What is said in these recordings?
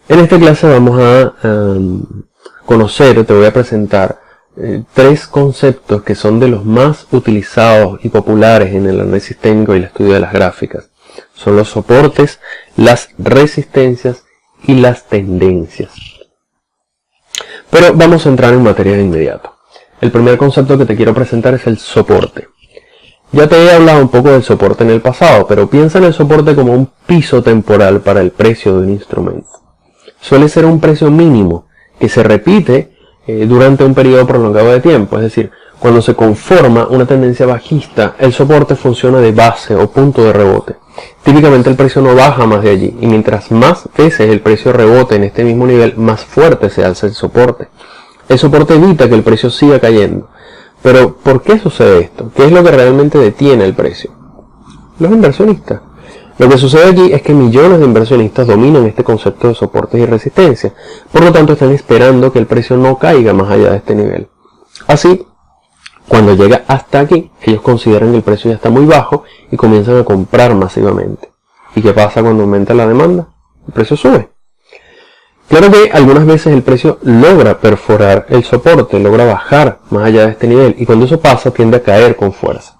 En esta clase vamos a conocer, te voy a presentar tres conceptos que son de los más utilizados y populares en el análisis técnico y el estudio de las gráficas. Son los soportes, las resistencias y las tendencias. Pero vamos a entrar en materia de inmediato. El primer concepto que te quiero presentar es el soporte. Ya te he hablado un poco del soporte en el pasado, pero piensa en el soporte como un piso temporal para el precio de un instrumento. Suele ser un precio mínimo que se repite durante un periodo prolongado de tiempo, es decir, cuando se conforma una tendencia bajista, el soporte funciona de base o punto de rebote. Típicamente el precio no baja más de allí, y mientras más veces el precio rebote en este mismo nivel, más fuerte se alza el soporte. El soporte evita que el precio siga cayendo. Pero, ¿por qué sucede esto? ¿Qué es lo que realmente detiene el precio? Los inversionistas. Lo que sucede aquí es que millones de inversionistas dominan este concepto de soportes y resistencia. Por lo tanto, están esperando que el precio no caiga más allá de este nivel. Así, cuando llega hasta aquí, ellos consideran que el precio ya está muy bajo y comienzan a comprar masivamente. ¿Y qué pasa cuando aumenta la demanda? El precio sube. Claro que algunas veces el precio logra perforar el soporte, logra bajar más allá de este nivel, y cuando eso pasa tiende a caer con fuerza.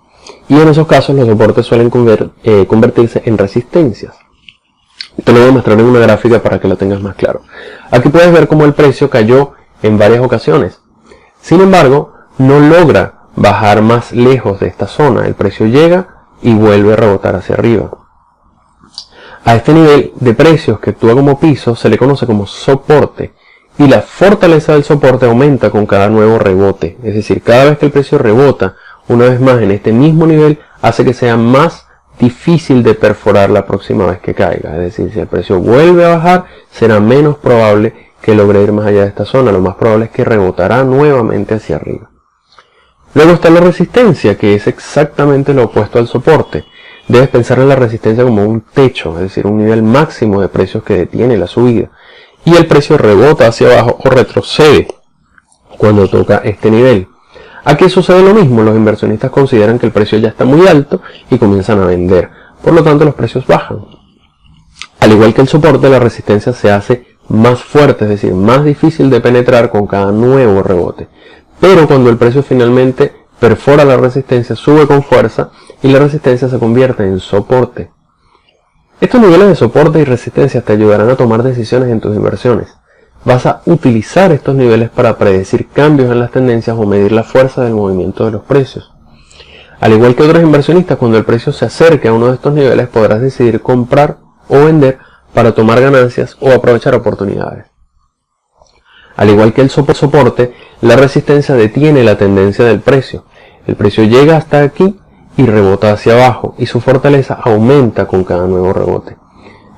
Y en esos casos los soportes suelen convertirse en resistencias. Te lo voy a mostrar en una gráfica para que lo tengas más claro. Aquí puedes ver cómo el precio cayó en varias ocasiones. Sin embargo, no logra bajar más lejos de esta zona. El precio llega y vuelve a rebotar hacia arriba. A este nivel de precios que actúa como piso se le conoce como soporte, y la fortaleza del soporte aumenta con cada nuevo rebote. Es decir, cada vez que el precio rebota una vez más en este mismo nivel, hace que sea más difícil de perforar la próxima vez que caiga. Es decir, si el precio vuelve a bajar, será menos probable que logre ir más allá de esta zona. Lo más probable es que rebotará nuevamente hacia arriba. Luego está la resistencia, que es exactamente lo opuesto al soporte. Debes pensar en la resistencia como un techo, es decir, un nivel máximo de precios que detiene la subida. Y el precio rebota hacia abajo o retrocede cuando toca este nivel. Aquí sucede lo mismo, los inversionistas consideran que el precio ya está muy alto y comienzan a vender. Por lo tanto, los precios bajan. Al igual que el soporte, la resistencia se hace más fuerte, es decir, más difícil de penetrar con cada nuevo rebote. Pero cuando el precio finalmente perfora la resistencia, sube con fuerza y la resistencia se convierte en soporte. Estos niveles de soporte y resistencia te ayudarán a tomar decisiones en tus inversiones. Vas a utilizar estos niveles para predecir cambios en las tendencias o medir la fuerza del movimiento de los precios. Al igual que otros inversionistas, cuando el precio se acerque a uno de estos niveles, podrás decidir comprar o vender para tomar ganancias o aprovechar oportunidades. Al igual que el soporte, la resistencia detiene la tendencia del precio. El precio llega hasta aquí y rebota hacia abajo, y su fortaleza aumenta con cada nuevo rebote.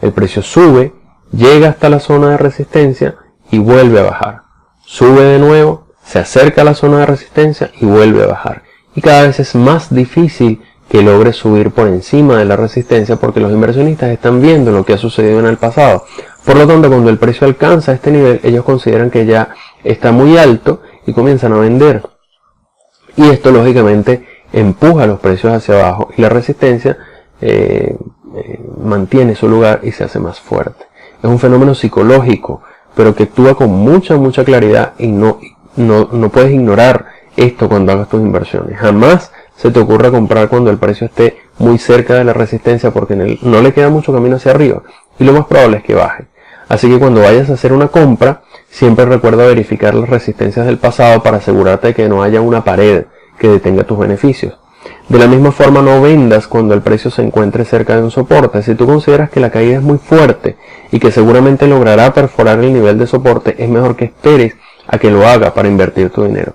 El precio sube, llega hasta la zona de resistencia y vuelve a bajar. Sube de nuevo, se acerca a la zona de resistencia y vuelve a bajar. Y cada vez es más difícil que logre subir por encima de la resistencia porque los inversionistas están viendo lo que ha sucedido en el pasado. Por lo tanto, cuando el precio alcanza este nivel, ellos consideran que ya está muy alto y comienzan a vender. Y esto lógicamente empuja los precios hacia abajo y la resistencia mantiene su lugar y se hace más fuerte. Es un fenómeno psicológico, pero que actúa con mucha claridad y no puedes ignorar esto cuando hagas tus inversiones. Jamás se te ocurra comprar cuando el precio esté muy cerca de la resistencia porque no le queda mucho camino hacia arriba y lo más probable es que baje. Así que cuando vayas a hacer una compra, siempre recuerda verificar las resistencias del pasado para asegurarte de que no haya una pared que detenga tus beneficios. De la misma forma, no vendas cuando el precio se encuentre cerca de un soporte. Si tú consideras que la caída es muy fuerte y que seguramente logrará perforar el nivel de soporte, es mejor que esperes a que lo haga para invertir tu dinero.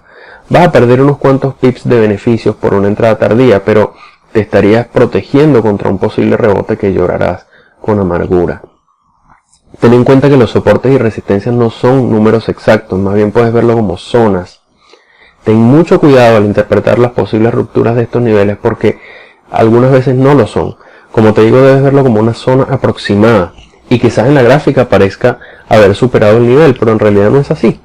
Vas a perder unos cuantos pips de beneficios por una entrada tardía, pero te estarías protegiendo contra un posible rebote que llorarás con amargura. Ten en cuenta que los soportes y resistencias no son números exactos, más bien puedes verlo como zonas. Ten mucho cuidado al interpretar las posibles rupturas de estos niveles porque algunas veces no lo son. Como te digo, debes verlo como una zona aproximada y quizás en la gráfica parezca haber superado el nivel, pero en realidad no es así.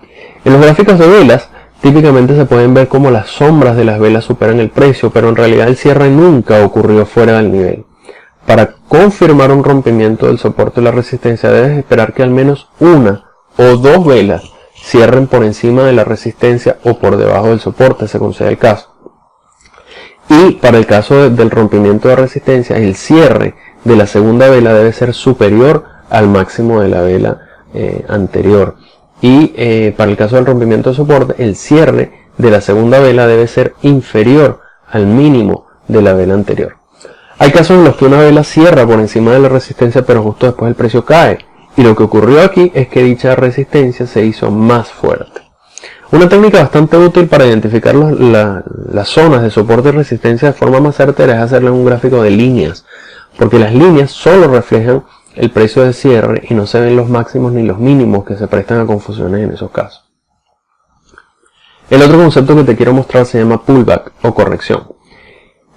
En los gráficos de velas, típicamente se pueden ver como las sombras de las velas superan el precio, pero en realidad el cierre nunca ocurrió fuera del nivel. para confirmar un rompimiento del soporte de la resistencia debes esperar que al menos una o dos velas cierren por encima de la resistencia o por debajo del soporte, según sea el caso. Y para el caso del rompimiento de resistencia, el cierre de la segunda vela debe ser superior al máximo de la vela anterior. Y para el caso del rompimiento de soporte, el cierre de la segunda vela debe ser inferior al mínimo de la vela anterior. Hay casos en los que una vela cierra por encima de la resistencia, pero justo después el precio cae. Y lo que ocurrió aquí es que dicha resistencia se hizo más fuerte. Una técnica bastante útil para identificar las zonas de soporte y resistencia de forma más certera es hacerle un gráfico de líneas, porque las líneas solo reflejan el precio de cierre y no se ven los máximos ni los mínimos que se prestan a confusiones en esos casos. El otro concepto que te quiero mostrar se llama pullback o corrección.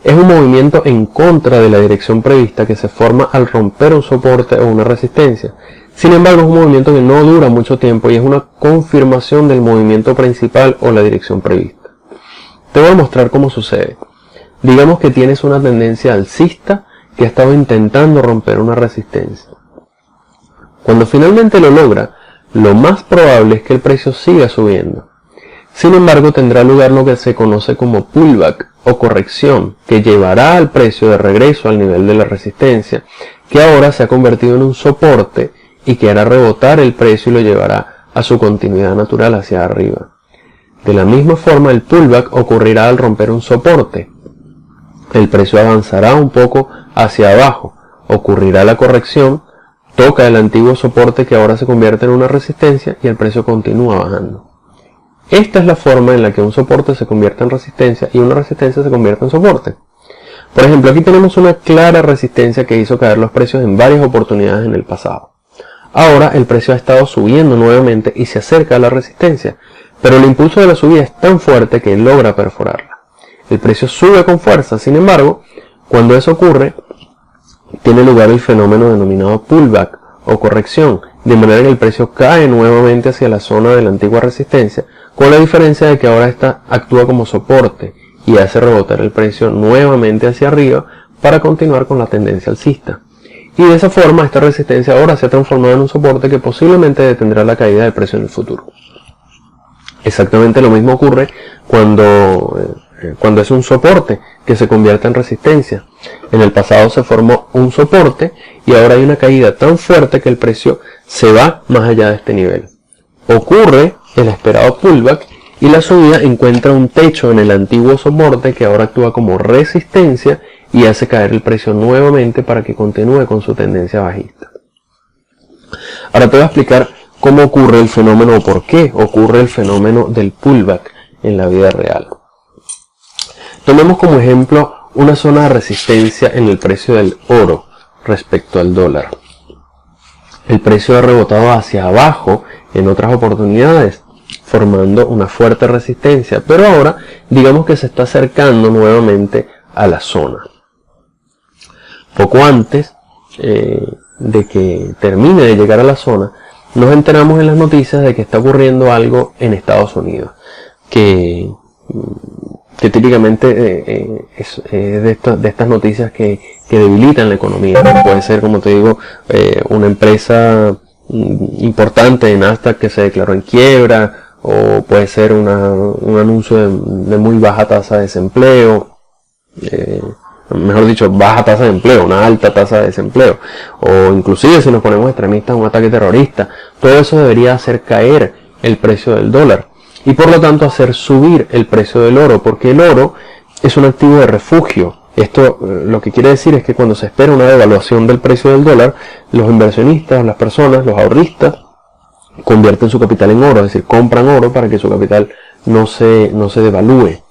Es un movimiento en contra de la dirección prevista que se forma al romper un soporte o una resistencia. Sin embargo, es un movimiento que no dura mucho tiempo y es una confirmación del movimiento principal o la dirección prevista. Te voy a mostrar cómo sucede. Digamos que tienes una tendencia alcista que ha estado intentando romper una resistencia. Cuando finalmente lo logra, lo más probable es que el precio siga subiendo. Sin embargo, tendrá lugar lo que se conoce como pullback o corrección, que llevará al precio de regreso al nivel de la resistencia, que ahora se ha convertido en un soporte y que hará rebotar el precio y lo llevará a su continuidad natural hacia arriba. De la misma forma, el pullback ocurrirá al romper un soporte. El precio avanzará un poco hacia abajo, ocurrirá la corrección, toca el antiguo soporte que ahora se convierte en una resistencia y el precio continúa bajando. Esta es la forma en la que un soporte se convierte en resistencia y una resistencia se convierte en soporte. Por ejemplo, aquí tenemos una clara resistencia que hizo caer los precios en varias oportunidades en el pasado. Ahora el precio ha estado subiendo nuevamente y se acerca a la resistencia, pero el impulso de la subida es tan fuerte que logra perforarla. El precio sube con fuerza, sin embargo, cuando eso ocurre, tiene lugar el fenómeno denominado pullback o corrección, de manera que el precio cae nuevamente hacia la zona de la antigua resistencia, con la diferencia de que ahora esta actúa como soporte y hace rebotar el precio nuevamente hacia arriba para continuar con la tendencia alcista. Y de esa forma esta resistencia ahora se ha transformado en un soporte que posiblemente detendrá la caída del precio en el futuro. Exactamente lo mismo ocurre cuando es un soporte que se convierte en resistencia. En el pasado se formó un soporte y ahora hay una caída tan fuerte que el precio se va más allá de este nivel. Ocurre el esperado pullback y la subida encuentra un techo en el antiguo soporte que ahora actúa como resistencia y hace caer el precio nuevamente para que continúe con su tendencia bajista. Ahora te voy a explicar cómo ocurre el fenómeno o por qué ocurre el fenómeno del pullback en la vida real. Tomemos como ejemplo una zona de resistencia en el precio del oro respecto al dólar. El precio ha rebotado hacia abajo en otras oportunidades, formando una fuerte resistencia, pero ahora digamos que se está acercando nuevamente a la zona. Poco antes de que termine de llegar a la zona, nos enteramos en las noticias de que está ocurriendo algo en Estados Unidos, que típicamente es de estas noticias que debilitan la economía. Puede ser, como te digo, una empresa importante de Nasdaq que se declaró en quiebra, o puede ser un anuncio de muy baja tasa de desempleo, mejor dicho, baja tasa de empleo, una alta tasa de desempleo, o inclusive si nos ponemos extremistas, un ataque terrorista. Todo eso debería hacer caer el precio del dólar y por lo tanto hacer subir el precio del oro, porque el oro es un activo de refugio. Esto lo que quiere decir es que cuando se espera una devaluación del precio del dólar, los inversionistas, las personas, los ahorristas, convierten su capital en oro, es decir, compran oro para que su capital no se devalúe.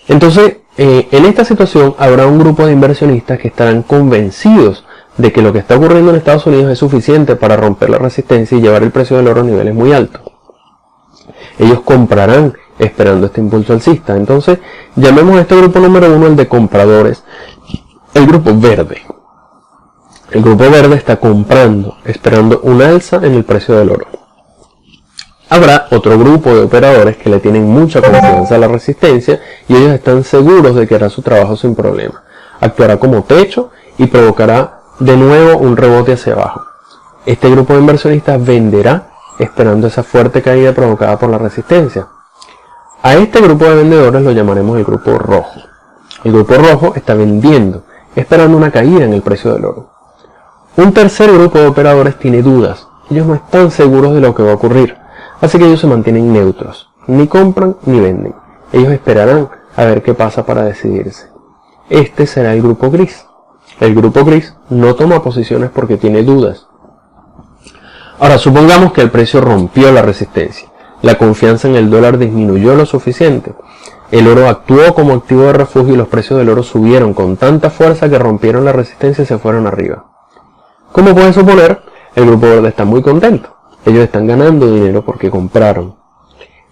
Entonces, en esta situación habrá un grupo de inversionistas que estarán convencidos de que lo que está ocurriendo en Estados Unidos es suficiente para romper la resistencia y llevar el precio del oro a niveles muy altos. Ellos comprarán esperando este impulso alcista. Entonces, llamemos a este grupo número 1 el de compradores, el grupo verde. El grupo verde está comprando, esperando un alza en el precio del oro. Habrá otro grupo de operadores que le tienen mucha confianza a la resistencia y ellos están seguros de que hará su trabajo sin problema. Actuará como techo y provocará de nuevo un rebote hacia abajo. Este grupo de inversionistas venderá esperando esa fuerte caída provocada por la resistencia. A este grupo de vendedores lo llamaremos el grupo rojo. El grupo rojo está vendiendo, esperando una caída en el precio del oro. Un tercer grupo de operadores tiene dudas. Ellos no están seguros de lo que va a ocurrir, así que ellos se mantienen neutros. Ni compran ni venden. Ellos esperarán a ver qué pasa para decidirse. Este será el grupo gris. El grupo gris no toma posiciones porque tiene dudas. Ahora, supongamos que el precio rompió la resistencia. La confianza en el dólar disminuyó lo suficiente. El oro actuó como activo de refugio y los precios del oro subieron con tanta fuerza que rompieron la resistencia y se fueron arriba. Como pueden suponer, el grupo verde está muy contento. Ellos están ganando dinero porque compraron.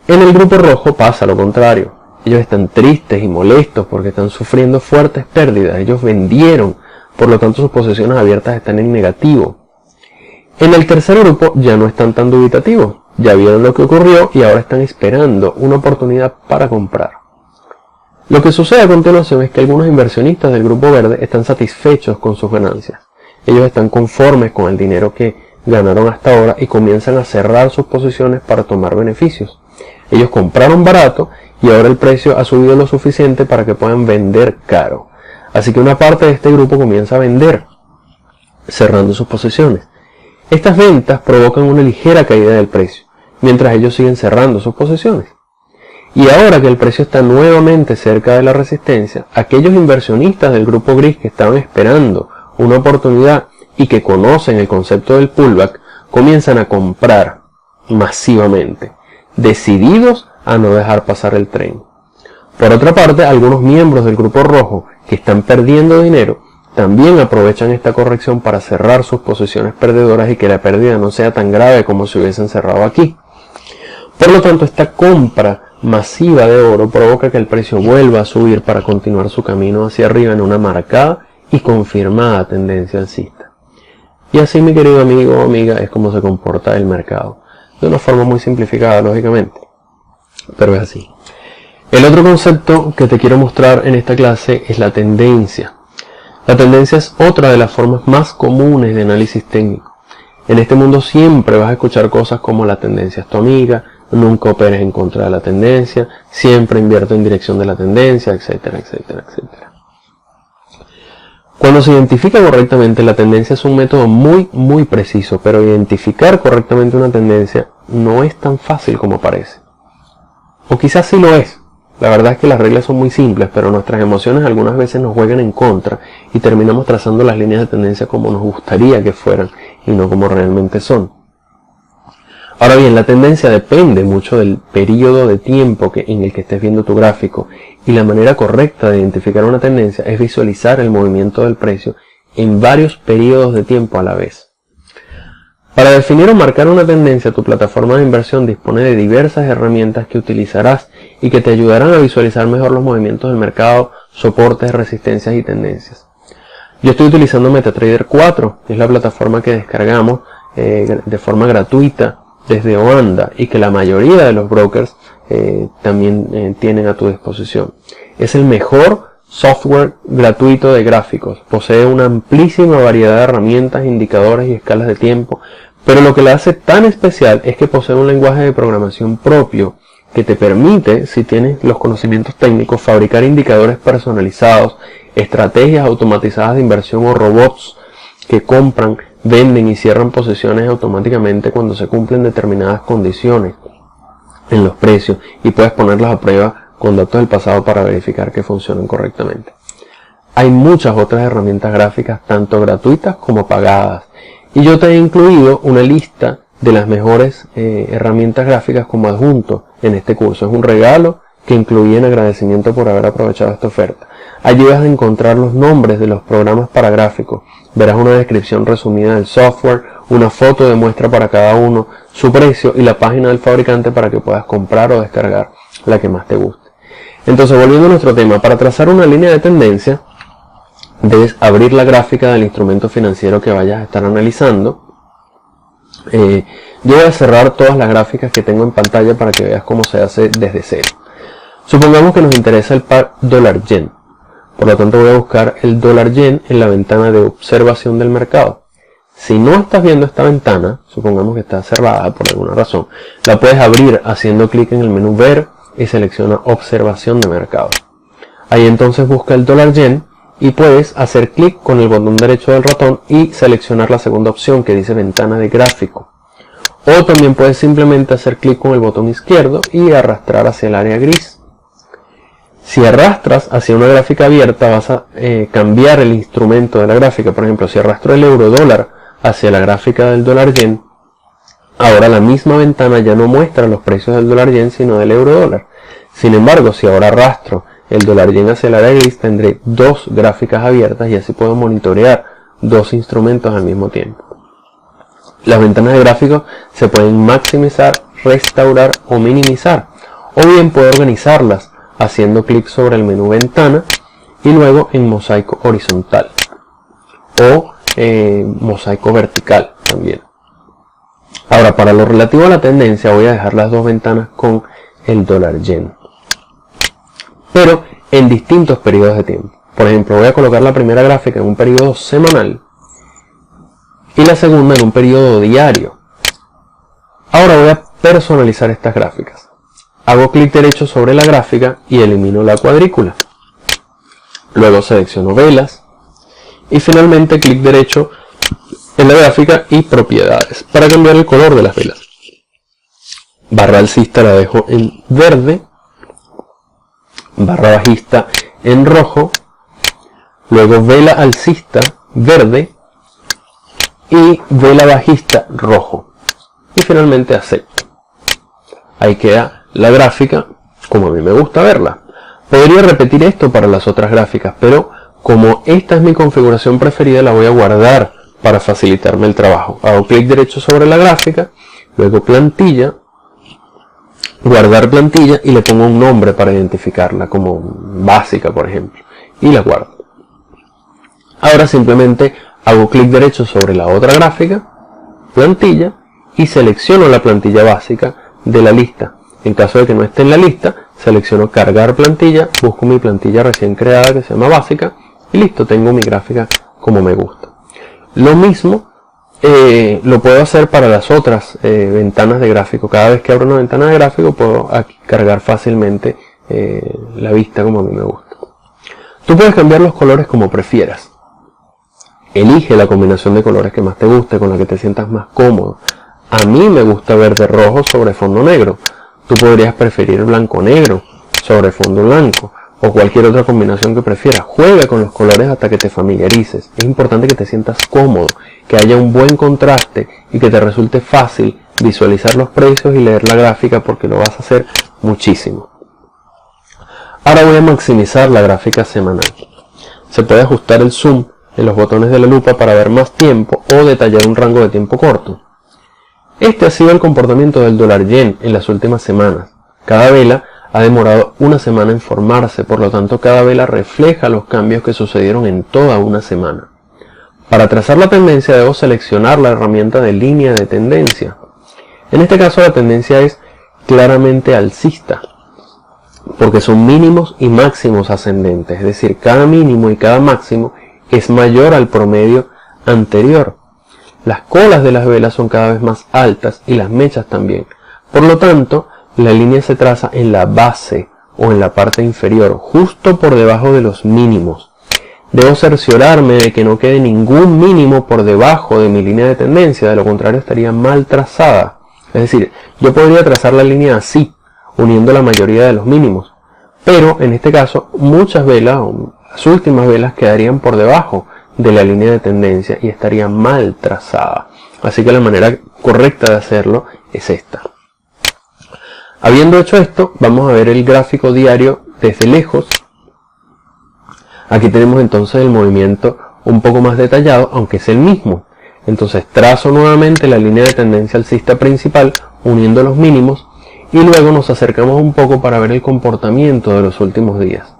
En el grupo rojo pasa lo contrario. Ellos están tristes y molestos porque están sufriendo fuertes pérdidas. Ellos vendieron, por lo tanto sus posiciones abiertas están en negativo. En el tercer grupo ya no están tan dubitativos. Ya vieron lo que ocurrió y ahora están esperando una oportunidad para comprar. Lo que sucede a continuación es que algunos inversionistas del grupo verde están satisfechos con sus ganancias. Ellos están conformes con el dinero que ganaron hasta ahora y comienzan a cerrar sus posiciones para tomar beneficios. Ellos compraron barato y ahora el precio ha subido lo suficiente para que puedan vender caro. Así que una parte de este grupo comienza a vender, cerrando sus posiciones. Estas ventas provocan una ligera caída del precio, mientras ellos siguen cerrando sus posiciones. Y ahora que el precio está nuevamente cerca de la resistencia, aquellos inversionistas del grupo gris que estaban esperando una oportunidad y que conocen el concepto del pullback, comienzan a comprar masivamente, decididos a no dejar pasar el tren. Por otra parte, algunos miembros del grupo rojo que están perdiendo dinero también aprovechan esta corrección para cerrar sus posiciones perdedoras y que la pérdida no sea tan grave como si hubiesen cerrado aquí. Por lo tanto, esta compra masiva de oro provoca que el precio vuelva a subir para continuar su camino hacia arriba en una marcada y confirmada tendencia alcista. Y así, mi querido amigo o amiga, es como se comporta el mercado. De una forma muy simplificada, lógicamente, pero es así. El otro concepto que te quiero mostrar en esta clase es la tendencia. La tendencia es otra de las formas más comunes de análisis técnico. En este mundo siempre vas a escuchar cosas como la tendencia es tu amiga, nunca operes en contra de la tendencia, siempre invierte en dirección de la tendencia, etcétera, etcétera, etcétera. Cuando se identifica correctamente, la tendencia es un método muy preciso, pero identificar correctamente una tendencia no es tan fácil como parece. O quizás sí lo es. La verdad es que las reglas son muy simples, pero nuestras emociones algunas veces nos juegan en contra y terminamos trazando las líneas de tendencia como nos gustaría que fueran y no como realmente son. Ahora bien, la tendencia depende mucho del periodo de tiempo en el que estés viendo tu gráfico, y la manera correcta de identificar una tendencia es visualizar el movimiento del precio en varios periodos de tiempo a la vez. Para definir o marcar una tendencia, tu plataforma de inversión dispone de diversas herramientas que utilizarás y que te ayudarán a visualizar mejor los movimientos del mercado, soportes, resistencias y tendencias. Yo estoy utilizando MetaTrader 4, que es la plataforma que descargamos de forma gratuita desde Oanda y que la mayoría de los brokers también tienen a tu disposición. Es el mejor software gratuito de gráficos. Posee una amplísima variedad de herramientas, indicadores y escalas de tiempo, pero lo que la hace tan especial es que posee un lenguaje de programación propio que te permite, si tienes los conocimientos técnicos, fabricar indicadores personalizados, estrategias automatizadas de inversión o robots que compran, venden y cierran posiciones automáticamente cuando se cumplen determinadas condiciones en los precios, y puedes ponerlas a prueba con datos del pasado para verificar que funcionan correctamente. Hay muchas otras herramientas gráficas, tanto gratuitas como pagadas, y yo te he incluido una lista de las mejores herramientas gráficas como adjunto en este curso. Es un regalo que incluí en agradecimiento por haber aprovechado esta oferta. Allí vas a encontrar los nombres de los programas para gráficos, verás una descripción resumida del software, una foto de muestra para cada uno, su precio y la página del fabricante para que puedas comprar o descargar la que más te guste. Entonces, volviendo a nuestro tema, para trazar una línea de tendencia, debes abrir la gráfica del instrumento financiero que vayas a estar analizando. Yo voy a cerrar todas las gráficas que tengo en pantalla para que veas cómo se hace desde cero. Supongamos que nos interesa el par dólar-yen. Por lo tanto voy a buscar el dólar yen en la ventana de observación del mercado. Si no estás viendo esta ventana, supongamos que está cerrada por alguna razón, la puedes abrir haciendo clic en el menú ver y selecciona observación de mercado. Ahí entonces busca el dólar yen y puedes hacer clic con el botón derecho del ratón y seleccionar la segunda opción que dice ventana de gráfico. O también puedes simplemente hacer clic con el botón izquierdo y arrastrar hacia el área gris. Si arrastras hacia una gráfica abierta vas a cambiar el instrumento de la gráfica. Por ejemplo, si arrastro el euro dólar hacia la gráfica del dólar yen, ahora la misma ventana ya no muestra los precios del dólar yen sino del euro dólar. Sin embargo, si ahora arrastro el dólar yen hacia el área gris, tendré dos gráficas abiertas y así puedo monitorear dos instrumentos al mismo tiempo. Las ventanas de gráficos se pueden maximizar, restaurar o minimizar, o bien puedo organizarlas haciendo clic sobre el menú ventana y luego en mosaico horizontal o mosaico vertical también. Ahora, para lo relativo a la tendencia voy a dejar las dos ventanas con el dólar yen, pero en distintos periodos de tiempo. Por ejemplo, voy a colocar la primera gráfica en un periodo semanal y la segunda en un periodo diario. Ahora voy a personalizar estas gráficas. Hago clic derecho sobre la gráfica y elimino la cuadrícula. Luego selecciono velas y finalmente clic derecho en la gráfica y propiedades para cambiar el color de las velas. Barra alcista la dejo en verde, barra bajista en rojo, luego vela alcista verde y vela bajista rojo y finalmente acepto. Ahí queda la gráfica como a mí me gusta verla. Podría repetir esto para las otras gráficas, pero como esta es mi configuración preferida la voy a guardar para facilitarme el trabajo. Hago clic derecho sobre la gráfica, luego plantilla, guardar plantilla y le pongo un nombre para identificarla como básica por ejemplo y la guardo. Ahora simplemente hago clic derecho sobre la otra gráfica, plantilla, y selecciono la plantilla básica de la lista. En caso de que no esté en la lista, selecciono cargar plantilla, busco mi plantilla recién creada que se llama básica y listo, tengo mi gráfica como me gusta. Lo mismo lo puedo hacer para las otras ventanas de gráfico. Cada vez que abro una ventana de gráfico puedo aquí cargar fácilmente la vista como a mí me gusta. Tú puedes cambiar los colores como prefieras. Elige la combinación de colores que más te guste, con la que te sientas más cómodo. A mí me gusta verde rojo sobre fondo negro. Tú podrías preferir blanco-negro sobre fondo blanco o cualquier otra combinación que prefieras. Juega con los colores hasta que te familiarices. Es importante que te sientas cómodo, que haya un buen contraste y que te resulte fácil visualizar los precios y leer la gráfica porque lo vas a hacer muchísimo. Ahora voy a maximizar la gráfica semanal. Se puede ajustar el zoom en los botones de la lupa para ver más tiempo o detallar un rango de tiempo corto. Este ha sido el comportamiento del dólar yen en las últimas semanas. Cada vela ha demorado una semana en formarse, por lo tanto cada vela refleja los cambios que sucedieron en toda una semana. Para trazar la tendencia debo seleccionar la herramienta de línea de tendencia. En este caso la tendencia es claramente alcista, porque son mínimos y máximos ascendentes, es decir, cada mínimo y cada máximo es mayor al promedio anterior. Las colas de las velas son cada vez más altas y las mechas también. Por lo tanto, la línea se traza en la base o en la parte inferior, justo por debajo de los mínimos. Debo cerciorarme de que no quede ningún mínimo por debajo de mi línea de tendencia, de lo contrario estaría mal trazada. Es decir, yo podría trazar la línea así, uniendo la mayoría de los mínimos, pero en este caso muchas velas, o las últimas velas, quedarían por debajo de la línea de tendencia y estaría mal trazada. Así que la manera correcta de hacerlo es esta. Habiendo hecho esto, vamos a ver el gráfico diario desde lejos. Aquí tenemos entonces el movimiento un poco más detallado, aunque es el mismo. Entonces trazo nuevamente la línea de tendencia alcista principal, uniendo los mínimos, y luego nos acercamos un poco para ver el comportamiento de los últimos días.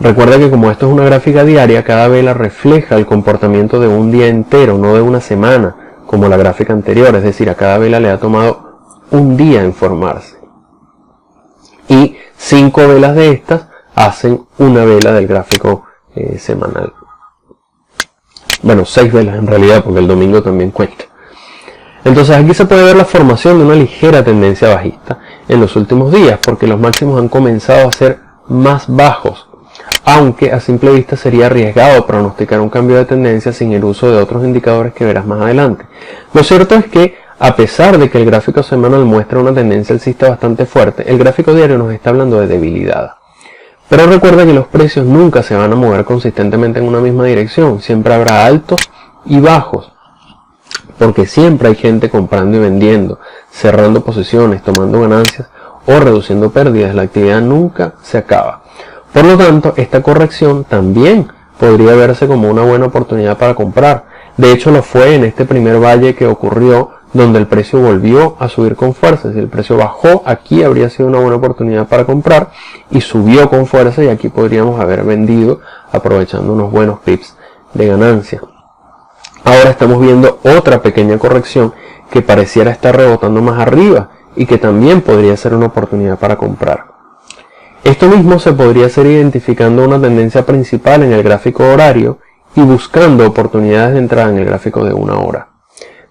Recuerda que como esto es una gráfica diaria, cada vela refleja el comportamiento de un día entero, no de una semana, como la gráfica anterior. Es decir, a cada vela le ha tomado un día en formarse. Y 5 velas de estas hacen una vela del gráfico semanal. Bueno, 6 velas en realidad, porque el domingo también cuenta. Entonces aquí se puede ver la formación de una ligera tendencia bajista en los últimos días, porque los máximos han comenzado a ser más bajos, aunque a simple vista sería arriesgado pronosticar un cambio de tendencia sin el uso de otros indicadores que verás más adelante. Lo cierto es que, a pesar de que el gráfico semanal muestra una tendencia alcista bastante fuerte, el gráfico diario nos está hablando de debilidad. Pero recuerda que los precios nunca se van a mover consistentemente en una misma dirección, siempre habrá altos y bajos, porque siempre hay gente comprando y vendiendo, cerrando posiciones, tomando ganancias o reduciendo pérdidas. La actividad nunca se acaba. Por lo tanto, esta corrección también podría verse como una buena oportunidad para comprar. De hecho, lo fue en este primer valle que ocurrió, donde el precio volvió a subir con fuerza. Si el precio bajó, aquí habría sido una buena oportunidad para comprar, y subió con fuerza, y aquí podríamos haber vendido aprovechando unos buenos pips de ganancia. Ahora estamos viendo otra pequeña corrección que pareciera estar rebotando más arriba y que también podría ser una oportunidad para comprar. Esto mismo se podría hacer identificando una tendencia principal en el gráfico horario y buscando oportunidades de entrada en el gráfico de 1 hora.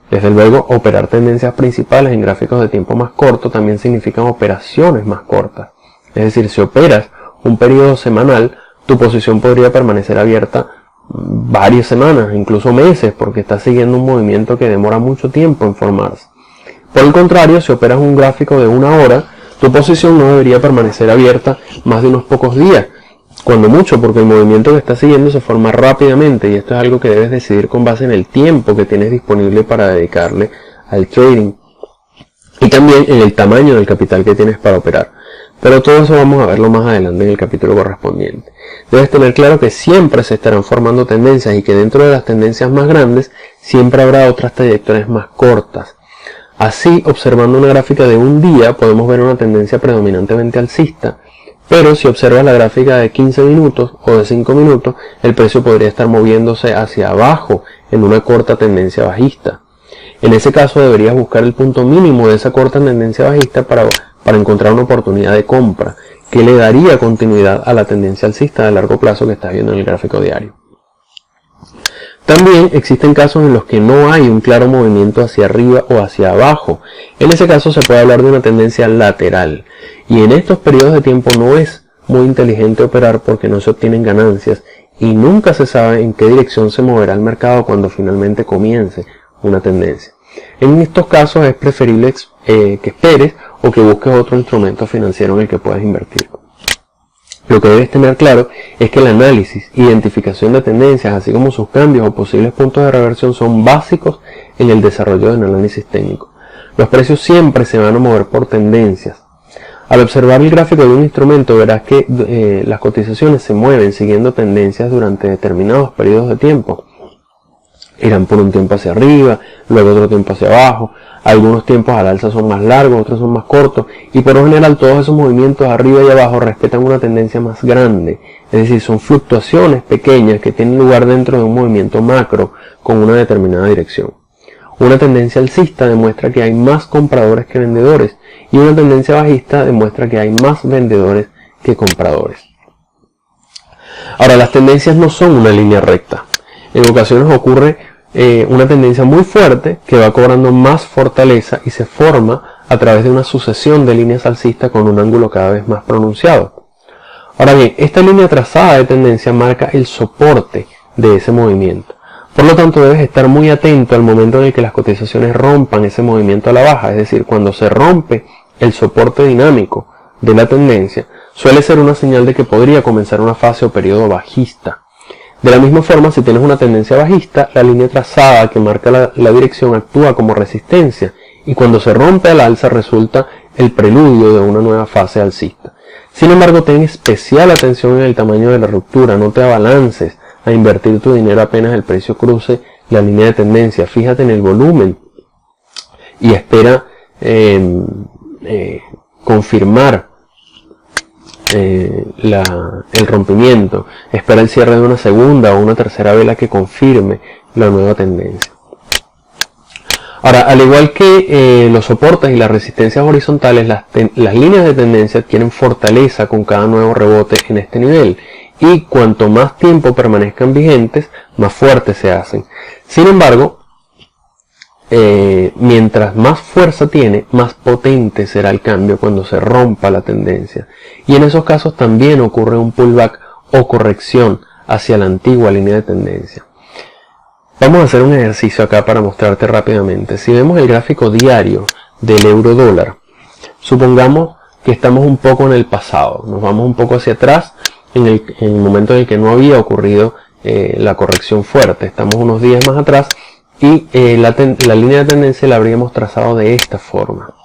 Desde luego, operar tendencias principales en gráficos de tiempo más corto también significan operaciones más cortas. Es decir, si operas un periodo semanal, tu posición podría permanecer abierta varias semanas, incluso meses, porque estás siguiendo un movimiento que demora mucho tiempo en formarse. Por el contrario, si operas un gráfico de 1 hora, tu posición no debería permanecer abierta más de unos pocos días, cuando mucho, porque el movimiento que estás siguiendo se forma rápidamente, y esto es algo que debes decidir con base en el tiempo que tienes disponible para dedicarle al trading, y también en el tamaño del capital que tienes para operar. Pero todo eso vamos a verlo más adelante en el capítulo correspondiente. Debes tener claro que siempre se estarán formando tendencias, y que dentro de las tendencias más grandes siempre habrá otras trayectorias más cortas. Así, observando una gráfica de un día, podemos ver una tendencia predominantemente alcista, pero si observas la gráfica de 15 minutos o de 5 minutos, el precio podría estar moviéndose hacia abajo en una corta tendencia bajista. En ese caso deberías buscar el punto mínimo de esa corta tendencia bajista para encontrar una oportunidad de compra que le daría continuidad a la tendencia alcista de largo plazo que estás viendo en el gráfico diario. También existen casos en los que no hay un claro movimiento hacia arriba o hacia abajo. En ese caso se puede hablar de una tendencia lateral, y en estos periodos de tiempo no es muy inteligente operar porque no se obtienen ganancias y nunca se sabe en qué dirección se moverá el mercado cuando finalmente comience una tendencia. En estos casos es preferible que esperes o que busques otro instrumento financiero en el que puedas invertir. Lo que debes tener claro es que el análisis, identificación de tendencias, así como sus cambios o posibles puntos de reversión son básicos en el desarrollo del análisis técnico. Los precios siempre se van a mover por tendencias. Al observar el gráfico de un instrumento verás que las cotizaciones se mueven siguiendo tendencias durante determinados periodos de tiempo. Irán por un tiempo hacia arriba, luego otro tiempo hacia abajo. Algunos tiempos al alza son más largos, otros son más cortos, y por lo general todos esos movimientos arriba y abajo respetan una tendencia más grande. Es decir, son fluctuaciones pequeñas que tienen lugar dentro de un movimiento macro con una determinada dirección. Una tendencia alcista demuestra que hay más compradores que vendedores, y una tendencia bajista demuestra que hay más vendedores que compradores. Ahora, las tendencias no son una línea recta. En ocasiones ocurre una tendencia muy fuerte que va cobrando más fortaleza y se forma a través de una sucesión de líneas alcistas con un ángulo cada vez más pronunciado. Ahora bien, esta línea trazada de tendencia marca el soporte de ese movimiento. Por lo tanto, debes estar muy atento al momento en el que las cotizaciones rompan ese movimiento a la baja, es decir, cuando se rompe el soporte dinámico de la tendencia, suele ser una señal de que podría comenzar una fase o periodo bajista. De la misma forma, si tienes una tendencia bajista, la línea trazada que marca la dirección actúa como resistencia, y cuando se rompe al alza resulta el preludio de una nueva fase alcista. Sin embargo, ten especial atención en el tamaño de la ruptura, no te abalances a invertir tu dinero apenas el precio cruce la línea de tendencia. Fíjate en el volumen y espera confirmar el rompimiento. Espera el cierre de una segunda o una tercera vela que confirme la nueva tendencia. Ahora, al igual que los soportes y las resistencias horizontales, las líneas de tendencia adquieren fortaleza con cada nuevo rebote en este nivel, y cuanto más tiempo permanezcan vigentes, más fuertes se hacen. Sin embargo, mientras más fuerza tiene, más potente será el cambio cuando se rompa la tendencia. Y en esos casos también ocurre un pullback o corrección hacia la antigua línea de tendencia. Vamos a hacer un ejercicio acá para mostrarte rápidamente. Si vemos el gráfico diario del euro dólar, supongamos que estamos un poco en el pasado, nos vamos un poco hacia atrás en el momento en el que no había ocurrido la corrección fuerte. Estamos unos días más atrás y la línea de tendencia la habríamos trazado de esta forma.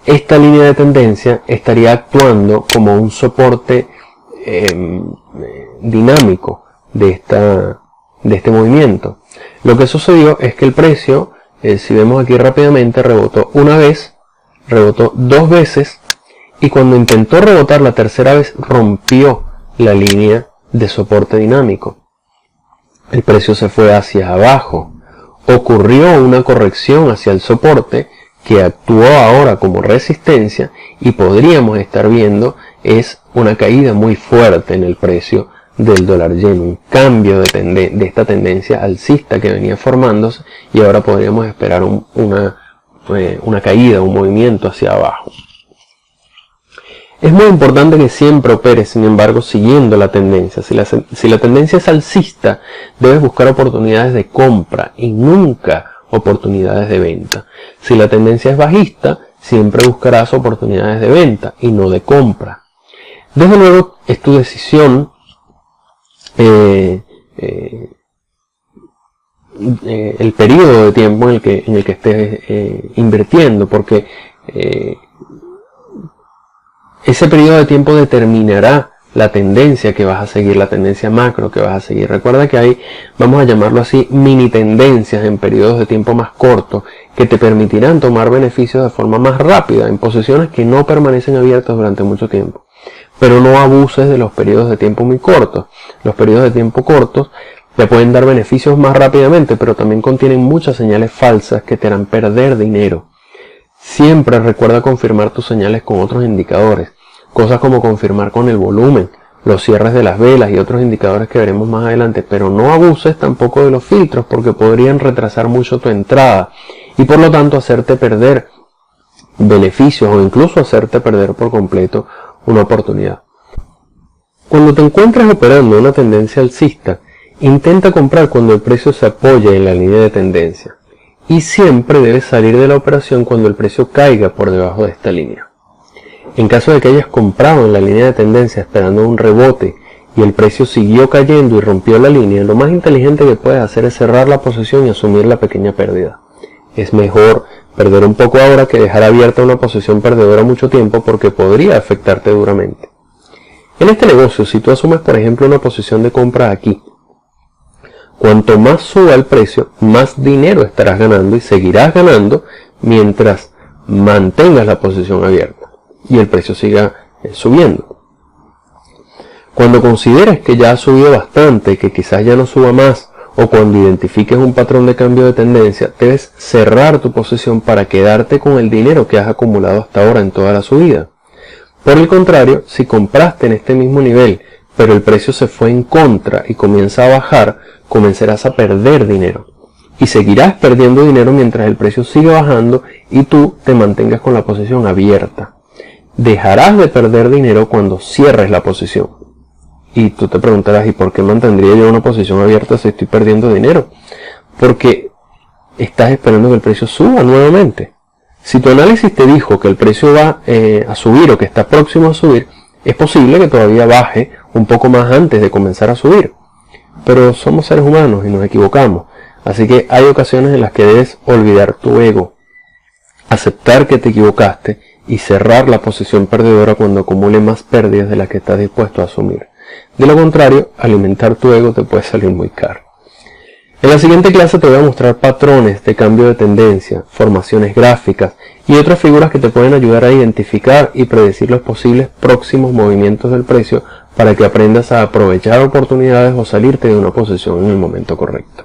Esta línea de tendencia estaría actuando como un soporte dinámico de este movimiento. Lo que sucedió es que el precio, si vemos aquí rápidamente, rebotó una vez, rebotó dos veces, y cuando intentó rebotar la tercera vez rompió la línea de soporte dinámico. El precio se fue hacia abajo. Ocurrió una corrección hacia el soporte que actuó ahora como resistencia, y podríamos estar viendo es una caída muy fuerte en el precio del dólar yen, un cambio de esta tendencia alcista que venía formándose, y ahora podríamos esperar una caída, un movimiento hacia abajo. Es muy importante que siempre operes, sin embargo, siguiendo la tendencia. Si la tendencia es alcista, debes buscar oportunidades de compra y nunca oportunidades de venta. Si la tendencia es bajista, siempre buscarás oportunidades de venta y no de compra. Desde luego, es tu decisión el periodo de tiempo en el que estés invirtiendo, porque ese periodo de tiempo determinará la tendencia que vas a seguir, la tendencia macro que vas a seguir. Recuerda que hay, vamos a llamarlo así, mini tendencias en periodos de tiempo más cortos que te permitirán tomar beneficios de forma más rápida en posiciones que no permanecen abiertas durante mucho tiempo. Pero no abuses de los periodos de tiempo muy cortos. Los periodos de tiempo cortos te pueden dar beneficios más rápidamente, pero también contienen muchas señales falsas que te harán perder dinero. Siempre recuerda confirmar tus señales con otros indicadores. Cosas como confirmar con el volumen, los cierres de las velas y otros indicadores que veremos más adelante. Pero no abuses tampoco de los filtros, porque podrían retrasar mucho tu entrada y por lo tanto hacerte perder beneficios o incluso hacerte perder por completo una oportunidad. Cuando te encuentres operando una tendencia alcista, intenta comprar cuando el precio se apoye en la línea de tendencia. Y siempre debes salir de la operación cuando el precio caiga por debajo de esta línea. En caso de que hayas comprado en la línea de tendencia esperando un rebote y el precio siguió cayendo y rompió la línea, lo más inteligente que puedes hacer es cerrar la posición y asumir la pequeña pérdida. Es mejor perder un poco ahora que dejar abierta una posición perdedora mucho tiempo, porque podría afectarte duramente. En este negocio, si tú asumes por ejemplo una posición de compra aquí, cuanto más suba el precio, más dinero estarás ganando y seguirás ganando mientras mantengas la posición abierta y el precio siga subiendo. Cuando consideres que ya ha subido bastante, que quizás ya no suba más, o cuando identifiques un patrón de cambio de tendencia, debes cerrar tu posición para quedarte con el dinero que has acumulado hasta ahora en toda la subida. Por el contrario, si compraste en este mismo nivel, pero el precio se fue en contra y comienza a bajar, comenzarás a perder dinero. Y seguirás perdiendo dinero mientras el precio sigue bajando y tú te mantengas con la posición abierta. Dejarás de perder dinero cuando cierres la posición. Y tú te preguntarás, ¿y por qué mantendría yo una posición abierta si estoy perdiendo dinero? Porque estás esperando que el precio suba nuevamente. Si tu análisis te dijo que el precio va a subir o que está próximo a subir, es posible que todavía baje un poco más antes de comenzar a subir. Pero somos seres humanos y nos equivocamos. Así que hay ocasiones en las que debes olvidar tu ego, aceptar que te equivocaste y cerrar la posición perdedora cuando acumule más pérdidas de las que estás dispuesto a asumir. De lo contrario, alimentar tu ego te puede salir muy caro. En la siguiente clase te voy a mostrar patrones de cambio de tendencia, formaciones gráficas y otras figuras que te pueden ayudar a identificar y predecir los posibles próximos movimientos del precio para que aprendas a aprovechar oportunidades o salirte de una posición en el momento correcto.